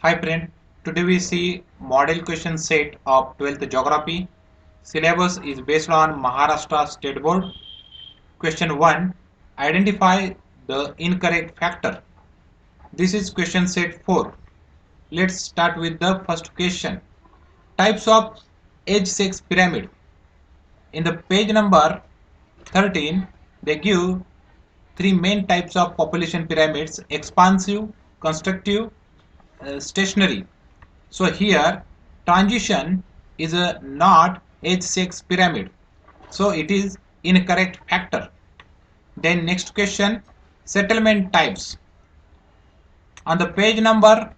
Hi friend, today we see model question set of 12th geography. Syllabus is based on Maharashtra State Board. Question 1. Identify the incorrect factor. This is question set 4. Let's start with the first question. Types of age-sex pyramid. In the page number 13, they give three main types of population pyramids: expansive, constructive, stationary. So here transition is a not H6 pyramid. So it is incorrect factor. Then next question, settlement types. On the page number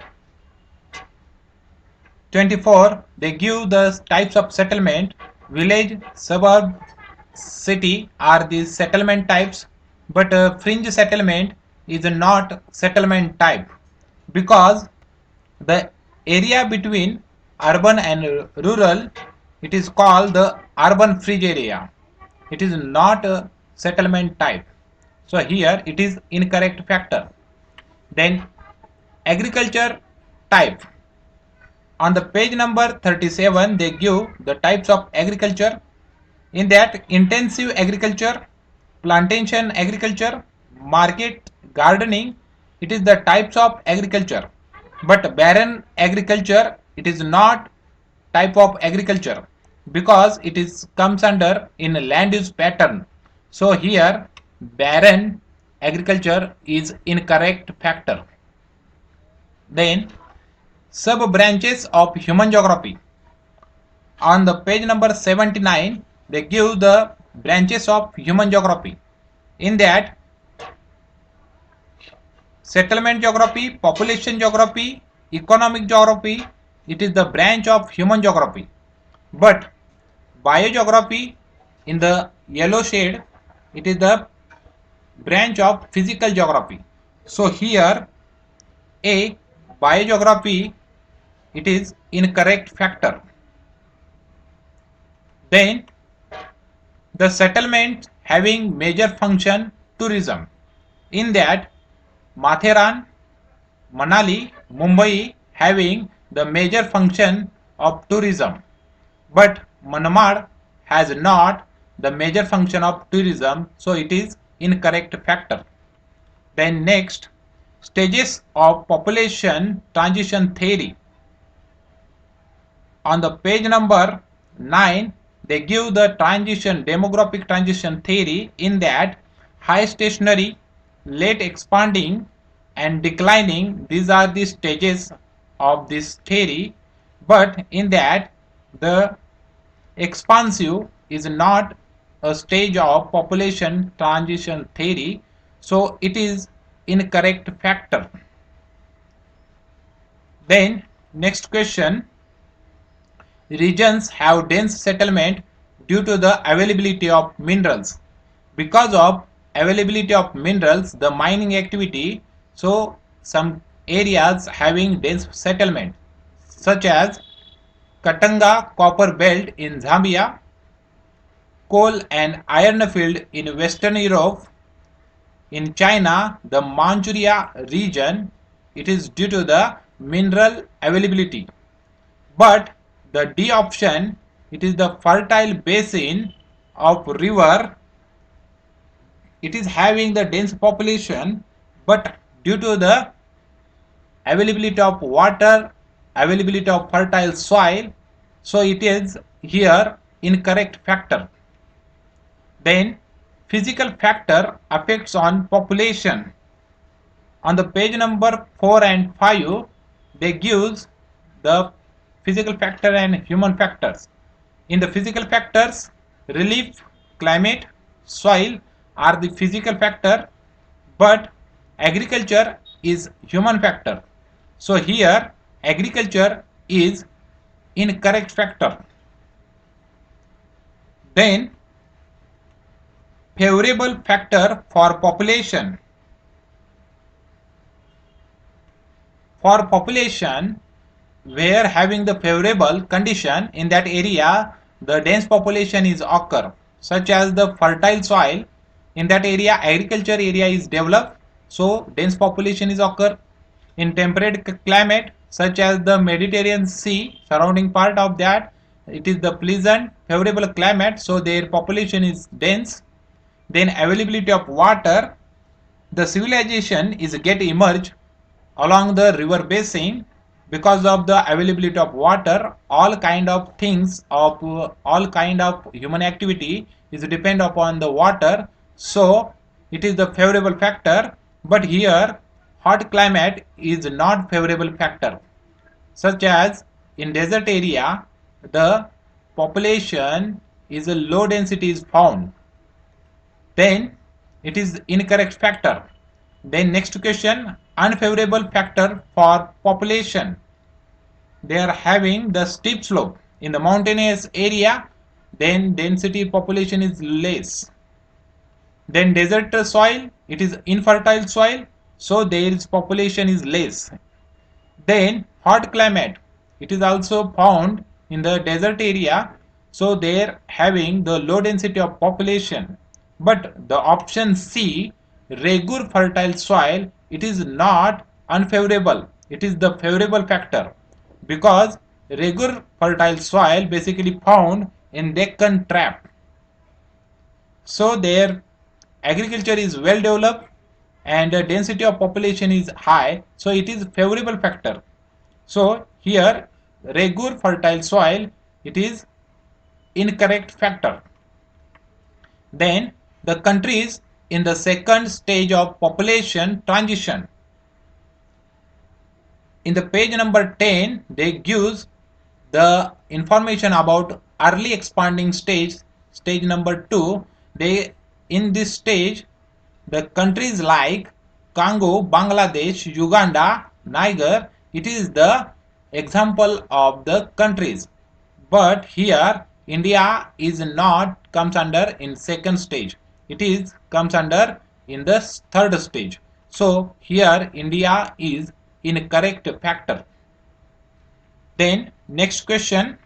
24 they give the types of settlement. Village, suburb, city are the settlement types, but fringe settlement is not settlement type because the area between urban and rural, it is called the urban fringe area. It is not a settlement type. So here it is incorrect factor. Then agriculture type. On the page number 37 they give the types of agriculture. In that, intensive agriculture, plantation agriculture, market gardening, it is the types of agriculture. But barren agriculture, it is not type of agriculture because it is comes under in land use pattern. So here barren agriculture is incorrect factor. Then sub branches of human geography. On the page number 79 they give the branches of human geography. In that, settlement geography, population geography, economic geography, it is the branch of human geography. But biogeography, in the yellow shade, it is the branch of physical geography. So here a biogeography, it is incorrect factor. Then the settlement having major function tourism. In that, Matheran, Manali, Mumbai having the major function of tourism, but Manmad has not the major function of tourism, so it is incorrect factor. Then next, stages of population transition theory. On the page number 9 they give the transition demographic transition theory. In that, high stationary, late expanding and declining, these are the stages of this theory. But in that, the expansive is not a stage of population transition theory, so it is incorrect factor. Then next question, regions have dense settlement due to the availability of minerals. Because of availability of minerals, the mining activity, so some areas having dense settlement such as Katanga copper belt in Zambia, coal and iron field in Western Europe. In China, the Manchuria region, it is due to the mineral availability. But the D option, it is the fertile basin of river, it is having the dense population, but due to the availability of water, availability of fertile soil, so it is here incorrect factor. Then physical factor affects on population. On the page number 4 and 5 they gives the physical factor and human factors. In the physical factors, relief, climate, soil are the physical factor, but agriculture is human factor. So here agriculture is incorrect factor. Then favorable factor for population. For population, where having the favorable condition, in that area the dense population is occur, such as the fertile soil. In that area agriculture area is developed, so dense population is occur. In temperate climate, such as the Mediterranean Sea, surrounding part of that, it is the pleasant, favorable climate, so their population is dense. Then availability of water, the civilization is get emerged along the river basin because of the availability of water. All kind of things of all kind of human activity is depend upon the water, so it is the favorable factor. But here hot climate is not favorable factor, such as in desert area the population is a low density is found, then it is incorrect factor. Then next question, unfavorable factor for population, they are having the steep slope in the mountainous area, then density population is less. Then desert soil, it is infertile soil, so there is population is less. Then hot climate, it is also found in the desert area, so they are having the low density of population. But the option C, regular fertile soil, it is not unfavorable, it is the favorable factor, because regular fertile soil basically found in Deccan Trap, so their agriculture is well developed and the density of population is high, so it is favorable factor. So here regular fertile soil, it is incorrect factor. Then the countries in the second stage of population transition, in the page number 10 they gives the information about early expanding stage, stage number 2. They, in this stage the countries like Congo, Bangladesh, Uganda, Niger, it is the example of the countries. But here India is not comes under in second stage, it is comes under in the third stage. So here India is incorrect factor. Then next question,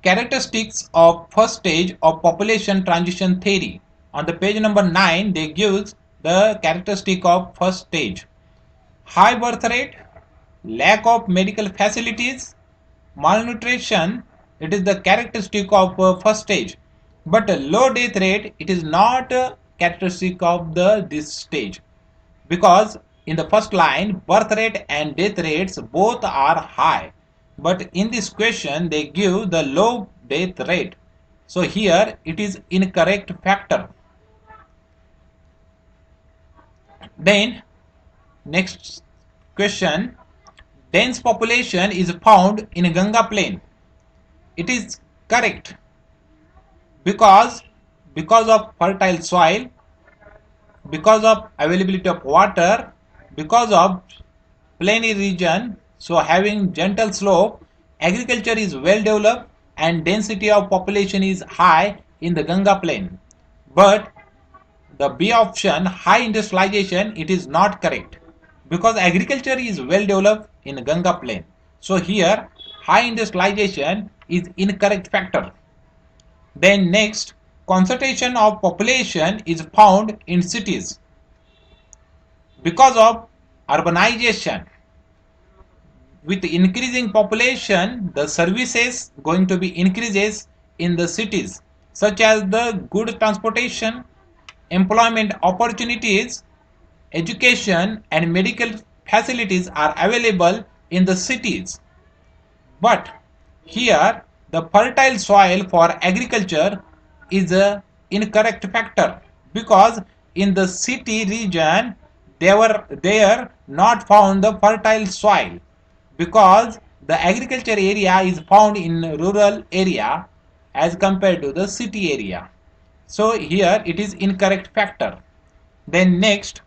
characteristics of first stage of population transition theory. On the page number 9 they gives the characteristic of first stage: high birth rate, lack of medical facilities, malnutrition, it is the characteristic of first stage. But low death rate, it is not characteristic of the this stage, because in the first line birth rate and death rates both are high, but in this question they give the low death rate, so here it is incorrect factor. Then next question, dense population is found in Ganga plain, it is correct, because of fertile soil, because of availability of water, because of plainy region, so having gentle slope, agriculture is well developed and density of population is high in the Ganga plain. But the B option, high industrialization, it is not correct, because agriculture is well developed in Ganga plain, so here high industrialization is incorrect factor. Then next, concentration of population is found in cities because of urbanization. With increasing population, the services going to be increases in the cities, such as the good transportation, employment opportunities, education and medical facilities are available in the cities. But here the fertile soil for agriculture is a incorrect factor, because in the city region they were there not found the fertile soil, because the agriculture area is found in rural area as compared to the city area. So here it is incorrect factor. Then next,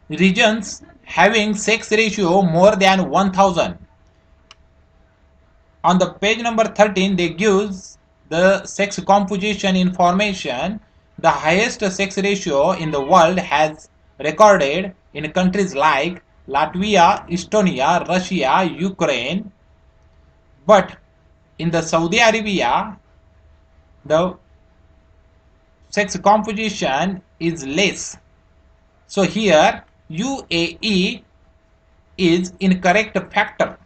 regions having sex ratio more than 1000, on the page number 13 they gives the sex composition information. The highest sex ratio in the world has recorded in countries like Latvia, Estonia, Russia, Ukraine. But in the Saudi Arabia the sex composition is less, so here UAE is incorrect factor.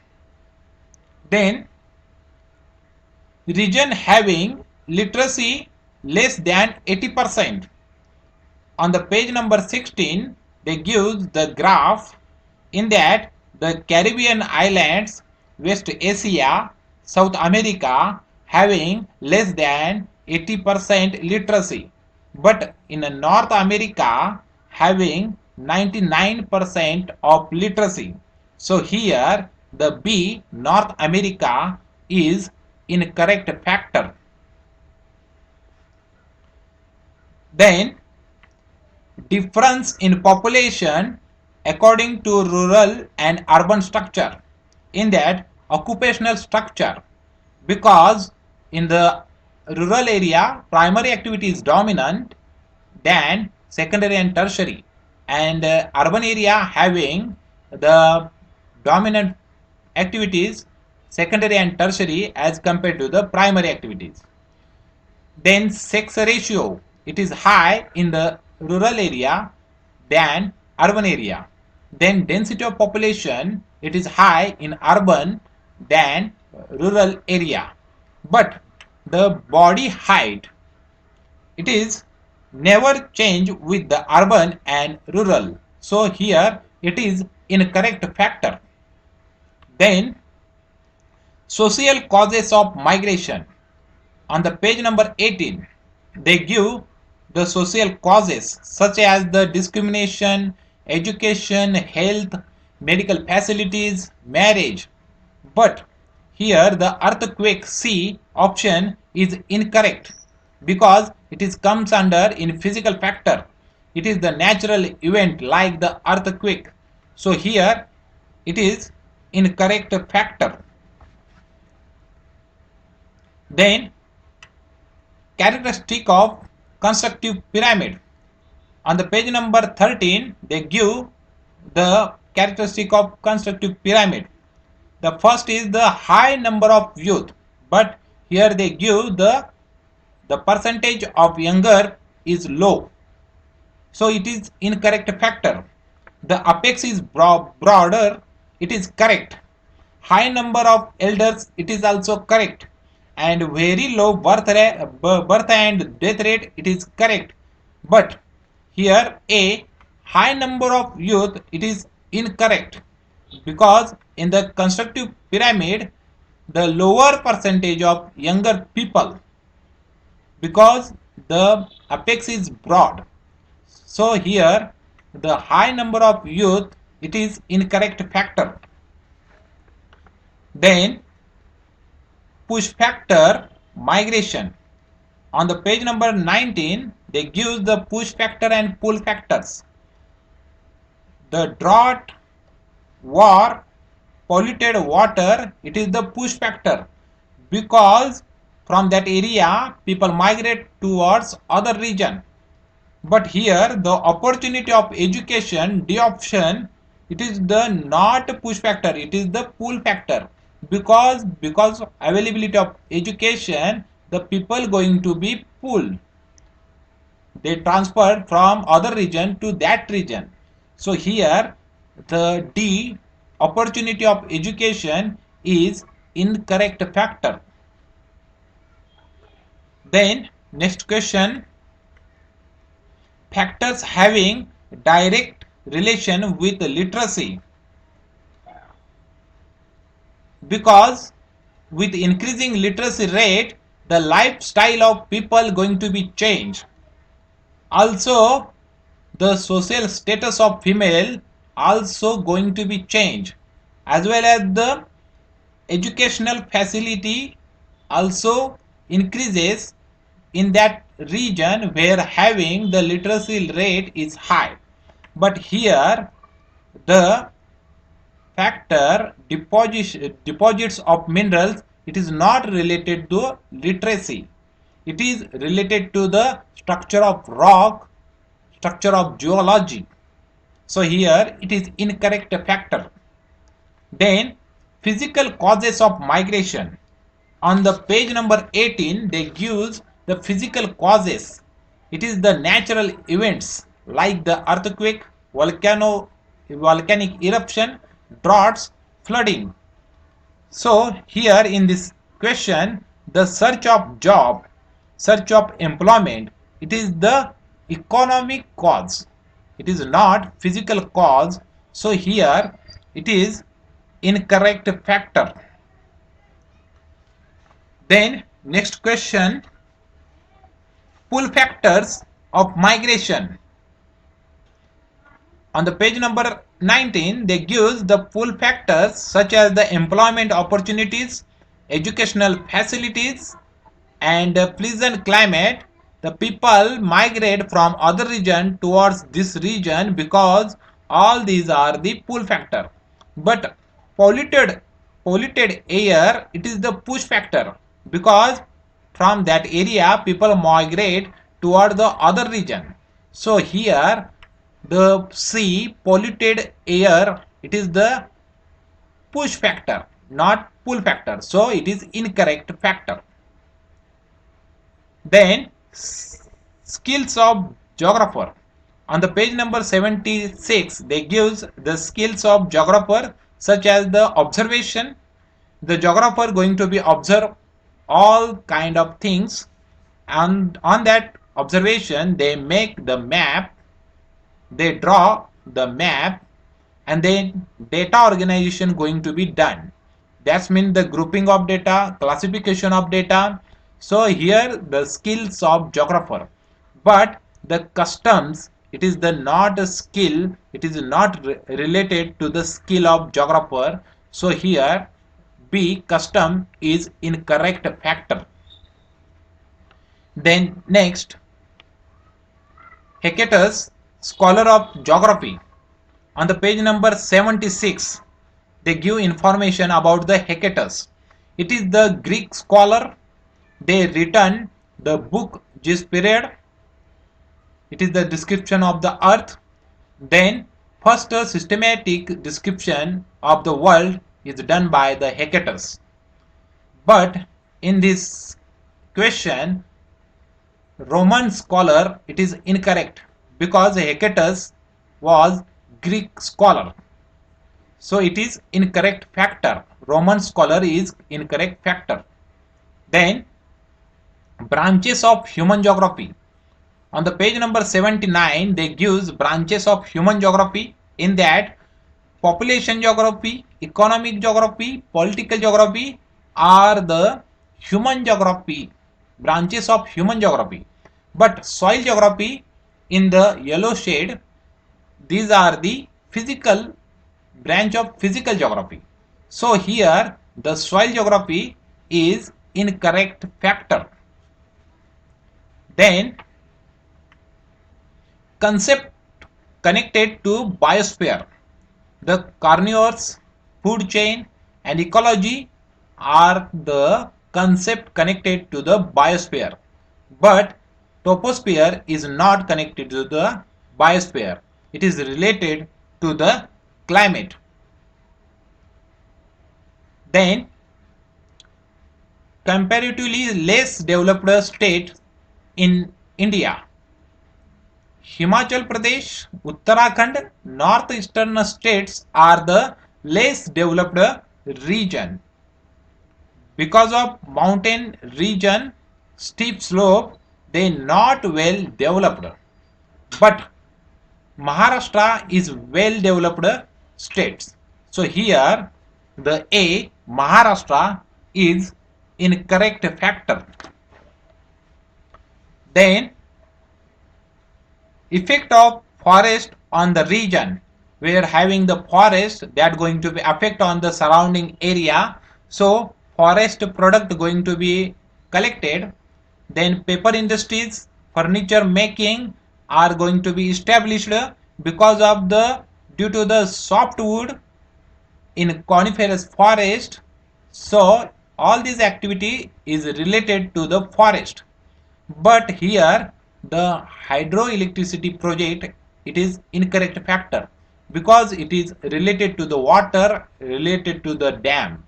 Then region having literacy less than 80%. On the page number 16, they give the graph in that the Caribbean islands, West Asia, South America having less than 80% literacy, but in North America having 99% of literacy. So here the B, North America, is incorrect factor. Then difference in population according to rural and urban structure, in that occupational structure, because in the rural area primary activity is dominant than secondary and tertiary, and urban area having the dominant activities secondary and tertiary as compared to the primary activities. Then sex ratio, it is high in the rural area than urban area. Then density of population, it is high in urban than rural area. But the body height, it is never change with the urban and rural. So here it is incorrect factor. Then social causes of migration. On the page number 18, they give the social causes such as the discrimination, education, health, medical facilities, marriage. But here the earthquake C option is incorrect because it is comes under in physical factor. It is the natural event like the earthquake. So here it is incorrect factor. Then characteristic of constructive pyramid. On the page number 13, they give the characteristic of constructive pyramid. The first is the high number of youth, but here they give the percentage of younger is low. So it is incorrect factor. The apex is broader, it is correct. High number of elders, it is also correct. And very low birth and death rate, it is correct. But here a high number of youth, it is incorrect because in the constructive pyramid the lower percentage of younger people, because the apex is broad. So here the high number of youth, it is incorrect factor. Then push factor migration. On the page number 19, they give the push factor and pull factors. The drought, war, polluted water, it is the push factor because from that area people migrate towards other region. But here the opportunity of education, D option, it is the not push factor, it is the pull factor, because availability of education, the people going to be pulled, they transfer from other region to that region. So here the D, opportunity of education, is incorrect factor. Then next question, factors having direct relation with literacy, because with increasing literacy rate the lifestyle of people going to be changed. Also the social status of female also going to be changed, as well as the educational facility also increases in that region where having the literacy rate is high. But here the factor deposits of minerals, it is not related to literacy, it is related to the structure of rock, structure of geology. So here it is incorrect factor. Then physical causes of migration. On the page number 18, they give the physical causes. It is the natural events like the earthquake, volcanic eruption, droughts, flooding. So here in this question, the search of job, search of employment, it is the economic cause. It is not physical cause. So here it is incorrect factor. Then next question, pull factors of migration. On the page number 19, they give the pull factors such as the employment opportunities, educational facilities, and pleasant climate. The people migrate from other region towards this region because all these are the pull factor. But polluted polluted air, it is the push factor, because from that area people migrate toward the other region. So here the C, polluted air, it is the push factor, not pull factor. So it is incorrect factor. Then skills of geographer. On the page number 76, they gives the skills of geographer such as the observation. The geographer going to be observe all kind of things, and on that observation they make the map, they draw the map, and then data organization going to be done. That's mean the grouping of data, classification of data. So here the skills of geographer, but the customs, it is the not a skill, it is not related to the skill of geographer. So here B, custom, is incorrect factor. Then next, Hecatus, scholar of geography. On the page number 76, they give information about the Hecatus. It is the Greek scholar. They written the book Gis period. It is the description of the earth. Then first systematic description of the world is done by the Hecatus. But in this question, Roman scholar, it is incorrect, because Hecatus was Greek scholar. So it is incorrect factor. Roman scholar is incorrect factor. Then branches of human geography. On the page number 79, they gives branches of human geography. In that, population geography, economic geography, political geography are the human geography, branches of human geography. But soil geography in the yellow shade, these are the physical branch of physical geography. So here the soil geography is incorrect factor. Then concept connected to biosphere. The carnivores, food chain, and ecology are the concept connected to the biosphere. But troposphere is not connected to the biosphere. It is related to the climate. Then comparatively less developed state in India. Himachal Pradesh, Uttarakhand, northeastern states are the less developed region. Because of mountain region, steep slope, they not well developed. But Maharashtra is well developed states. So here the A, Maharashtra, is incorrect factor. Then effect of forest on the region. We are having the forest that going to be affect on the surrounding area. So forest product going to be collected. Then paper industries, furniture making are going to be established because of the due to the softwood in coniferous forest. So all this activity is related to the forest. But here the hydroelectricity project, it is incorrect factor, because it is related to the water, related to the dam,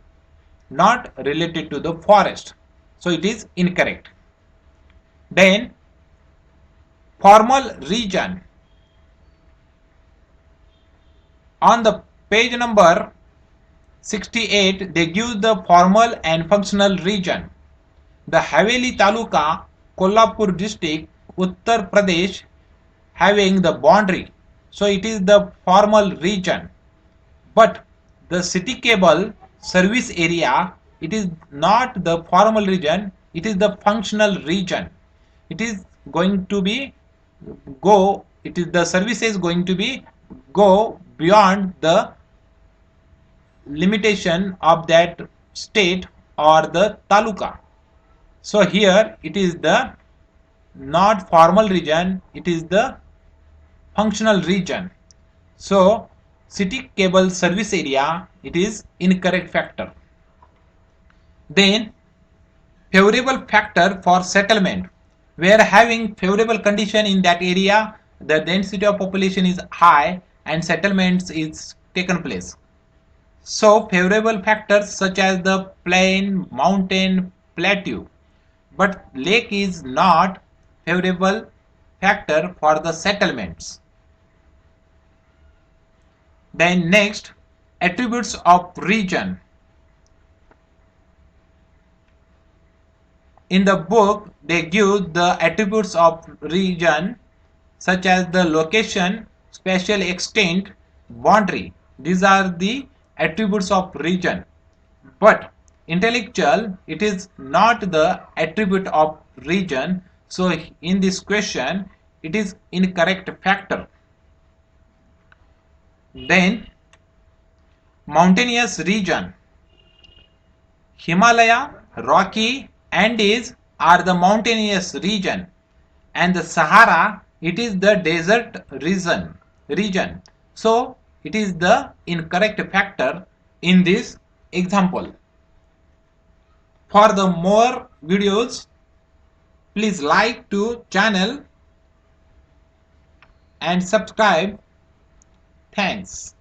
not related to the forest. So it is incorrect. Then formal region. On the page number 68, they give the formal and functional region. The Haveli Taluka, Kolhapur district, Uttar Pradesh, having the boundary. So it is the formal region. But the city cable service area, it is not the formal region, it is the functional region. It is going to be it is the service is going to be go beyond the limitation of that state or the taluka. So here it is the not formal region, it is the functional region. So city cable service area, it is incorrect factor. Then favorable factor for settlement. We are having favorable condition in that area, the density of population is high and settlements is taken place. So favorable factors such as the plain, mountain, plateau, but lake is not favorable factor for the settlements. Then next, attributes of region. In the book, they give the attributes of region such as the location, spatial extent, boundary. These are the attributes of region. But intellectual, it is not the attribute of region. So in this question, it is incorrect factor. Then mountainous region. Himalaya, Rocky, Andes are the mountainous region, and the Sahara, it is the desert region. So it is the incorrect factor in this example. For the more videos, please like to channel and subscribe. Thanks.